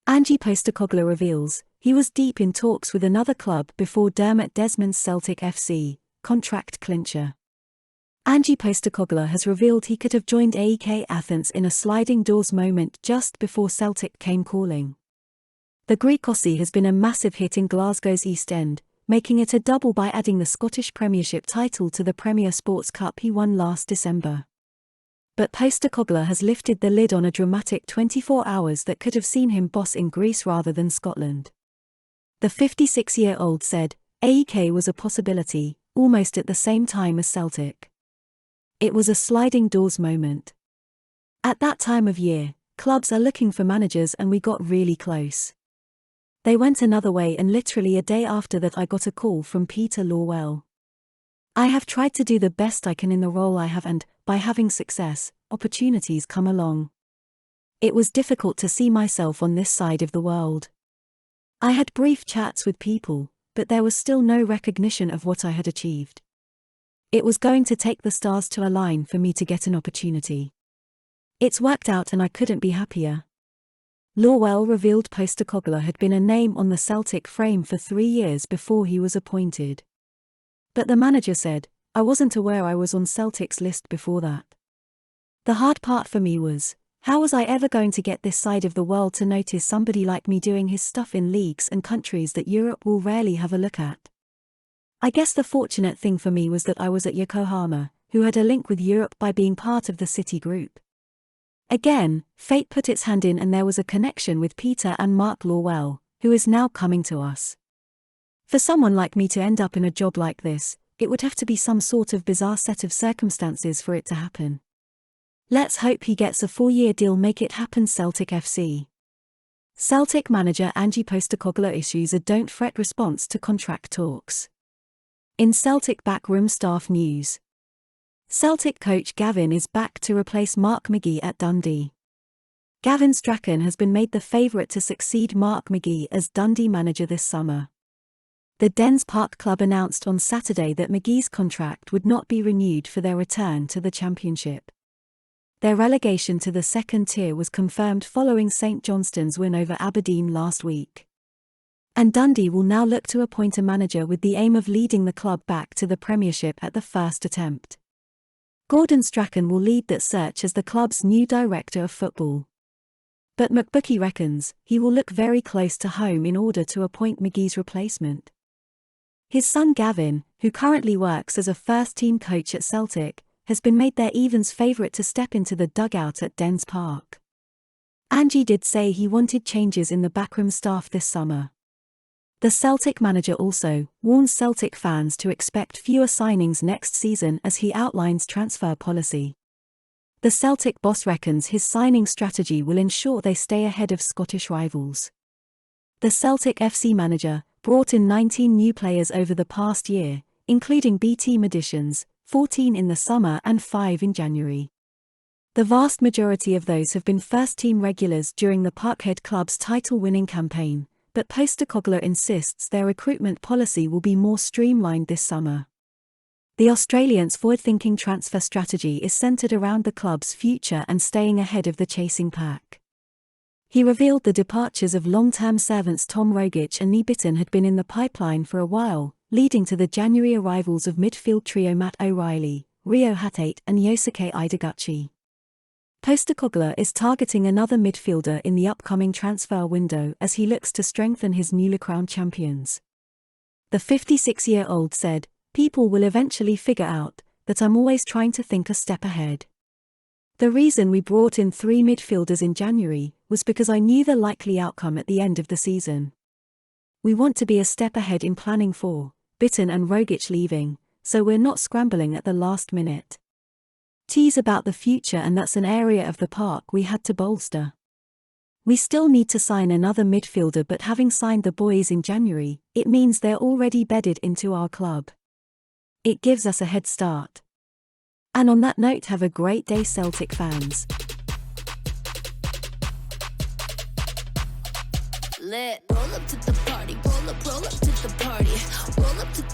Ange Postecoglou reveals he was deep in talks with another club before Dermot Desmond's Celtic FC contract clincher. Ange Postecoglou has revealed he could have joined AEK Athens in a sliding doors moment just before Celtic came calling. The Greek-Aussie has been a massive hit in Glasgow's East End, making it a double by adding the Scottish Premiership title to the Premier Sports Cup he won last December. But Postecoglou has lifted the lid on a dramatic 24 hours that could have seen him boss in Greece rather than Scotland. The 56-year-old said, AEK was a possibility, almost at the same time as Celtic. It was a sliding doors moment. At that time of year, clubs are looking for managers and we got really close. They went another way and literally a day after that I got a call from Peter Lawwell. I have tried to do the best I can in the role I have and, by having success, opportunities come along. It was difficult to see myself on this side of the world. I had brief chats with people, but there was still no recognition of what I had achieved. It was going to take the stars to align for me to get an opportunity. It's worked out and I couldn't be happier. Lawwell revealed Postecoglou had been a name on the Celtic frame for 3 years before he was appointed. But the manager said, I wasn't aware I was on Celtic's list before that. The hard part for me was, how was I ever going to get this side of the world to notice somebody like me doing his stuff in leagues and countries that Europe will rarely have a look at? I guess the fortunate thing for me was that I was at Yokohama, who had a link with Europe by being part of the City Group. Again, fate put its hand in and there was a connection with Peter and Mark Lawwell, who is now coming to us. For someone like me to end up in a job like this, it would have to be some sort of bizarre set of circumstances for it to happen. Let's hope he gets a 4-year deal. Make it happen. Celtic FC. Celtic manager Ange Postecoglou issues a don't fret response to contract talks. In Celtic backroom staff news, Celtic coach Gavin is back to replace Mark McGee at Dundee. Gavin Strachan has been made the favourite to succeed Mark McGee as Dundee manager this summer. The Dens Park club announced on Saturday that McGee's contract would not be renewed for their return to the Championship. Their relegation to the second tier was confirmed following St Johnstone's win over Aberdeen last week. And Dundee will now look to appoint a manager with the aim of leading the club back to the Premiership at the first attempt. Gordon Strachan will lead that search as the club's new director of football. But McBookie reckons he will look very close to home in order to appoint McGee's replacement. His son Gavin, who currently works as a first-team coach at Celtic, has been made their Evans favourite to step into the dugout at Dens Park. Ange did say he wanted changes in the backroom staff this summer. The Celtic manager also warns Celtic fans to expect fewer signings next season as he outlines transfer policy. The Celtic boss reckons his signing strategy will ensure they stay ahead of Scottish rivals. The Celtic FC manager brought in 19 new players over the past year, including B-team additions, 14 in the summer and 5 in January. The vast majority of those have been first-team regulars during the Parkhead club's title-winning campaign, but Postecoglou insists their recruitment policy will be more streamlined this summer. The Australian's forward-thinking transfer strategy is centred around the club's future and staying ahead of the chasing pack. He revealed the departures of long-term servants Tom Rogic and Lee Bitton had been in the pipeline for a while, leading to the January arrivals of midfield trio Matt O'Reilly, Rio Hatate and Yosuke Ideguchi. Postecoglou is targeting another midfielder in the upcoming transfer window as he looks to strengthen his newly crowned champions. The 56-year-old said, "People will eventually figure out that I'm always trying to think a step ahead. The reason we brought in 3 midfielders in January was because I knew the likely outcome at the end of the season. We want to be a step ahead in planning for Bitton and Rogic leaving, so we're not scrambling at the last minute. Tease about the future, and that's an area of the park we had to bolster. We still need to sign another midfielder, but having signed the boys in January, it means they're already bedded into our club. It gives us a head start." And on that note, have a great day, Celtic fans. Lit. Roll up to the party, roll up to the party. roll up to